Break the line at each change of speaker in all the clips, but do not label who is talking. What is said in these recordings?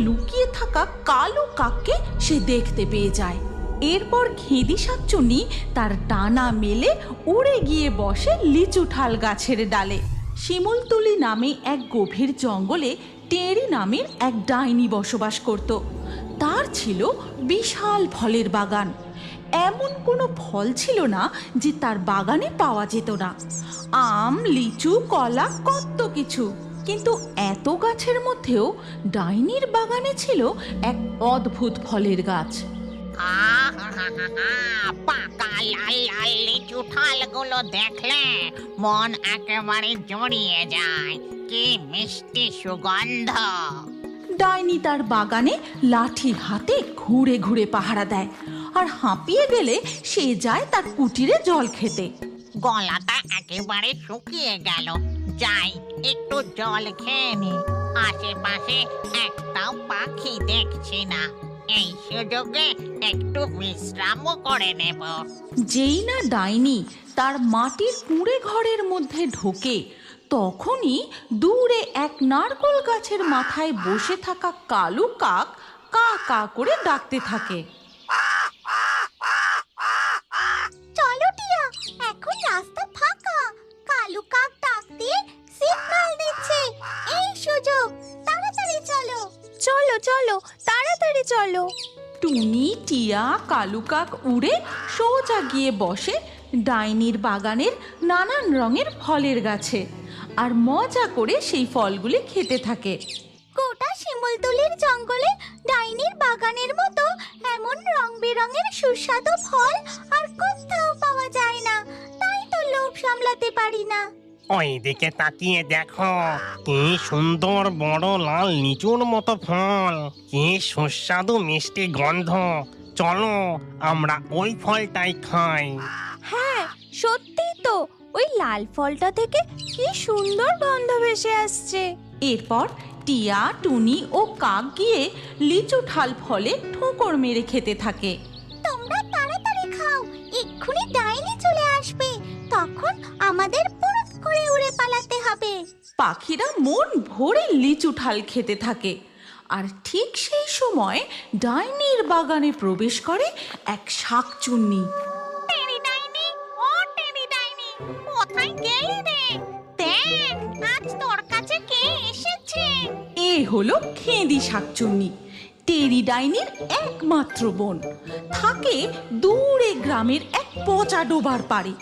লুকিয়ে থাকা কালো কাককে সে দেখতে পেয়ে যায়। এরপর খেদি শাকচুন্নি তার ডানা মেলে উড়ে গিয়ে বসে লিচু ঠাল গাছের ডালে। শিমুলতলি নামে এক গভীর জঙ্গলে টেরি নামের এক ডাইনি বসবাস করত। তার ছিল বিশাল ফলের বাগান। এমন কোনো ফল ছিল না যে তার বাগানে পাওয়া যেত না। আম, লিচু, কলা, কত কিছু। কিন্তু এত গাছের মধ্যেও ডাইনির বাগানে ছিল এক অদ্ভুত ফলের গাছ।
পাকা লাল লাল লিচু ঠালগুলো দেখলে মন একেবারে জড়িয়ে যায়। কি মিষ্টি সুগন্ধ!
ডাইনি তার বাগানে লাঠি হাতে ঘুরে ঘুরে পাহারা দেয়, আর হাঁপিয়ে গেলে সে যায় তার কুটিরে জল খেতে।
গলাটা একেবারে শুকিয়ে গেল, যাই একটু জল খেয়ে নি। আশেপাশে একটাও পাখি দেখছি না, এই সুযোগে একটু বিশ্রামও করে নেব।
যেই না ডাইনি তার মাটির কুঁড়ে ঘরের মধ্যে ঢোকে, তখনই দূরে এক নারকোল গাছের মাথায় বসে থাকা কালু কাক কা কা করে ডাকতে থাকে।
চলো টিয়া, এখন রাস্তা ফাঁকা। কালু কাক ডাক দিয়ে সিগন্যাল দিচ্ছে, এই সুযোগ, তাড়াতাড়ি চলো। চলো চলো, তাড়াতাড়ি চলো।
টুনি, টিয়া, কালু কাক উড়ে সোজা গিয়ে বসে ডাইনির বাগানের নানান রঙের ফলের গাছে, আর মজা করে সেই ফলগুলি খেতে থাকে।
গোটা শিমুলতলির জঙ্গলে ডাইনির বাগানের মতো এমন রং বেরঙের সুস্বাদু ফল আর কোথাও পাওয়া যায় না, তাই তো লোভ সামলাতে পারি না।
ওই দিকে তাকিয়ে দেখো, কি সুন্দর বড় লাল লিচুর মতো ফল, কি সুস্বাদু মিষ্টি গন্ধ। চলো আমরা ওই ফলটাই খাই।
হ্যাঁ, সত্যি তো, ওই লাল ফলটা থেকে কি সুন্দর গন্ধ ভেসে আসছে।
এরপর টিয়া, টুনি ও কাক গিয়ে লিচু ঠাল ফলে ঠোকর মেরে খেতে থাকে।
তোমরা তাড়াতাড়ি খাও, এক্ষুনি ডাইনি চলে আসবে, তখন আমাদের পুরো করে উড়ে পালাতে হবে।
পাখিরা মন ভরে লিচু ঠাল খেতে থাকে, আর ঠিক সেই সময় ডাইনির বাগানে প্রবেশ করে এক শাকচুন্নি।
টেরি ডাইনি, ও টেরি ডাইনি, কোথায় গেলি রে? দেখ, আজ তোর কাছে কে এসেছে।
এ হলো খেদি শাকচুন্নি, টেরি ডাইনির একমাত্র বোন। থাকে দূরে গ্রামের এক পচা ডোবার পাড়ে।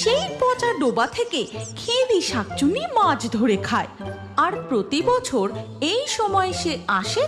সেই পচা ডোবা থেকে খেদি শাকচুন্নি মাছ ধরে খায়, আর প্রতি বছর এই সময় সে আসে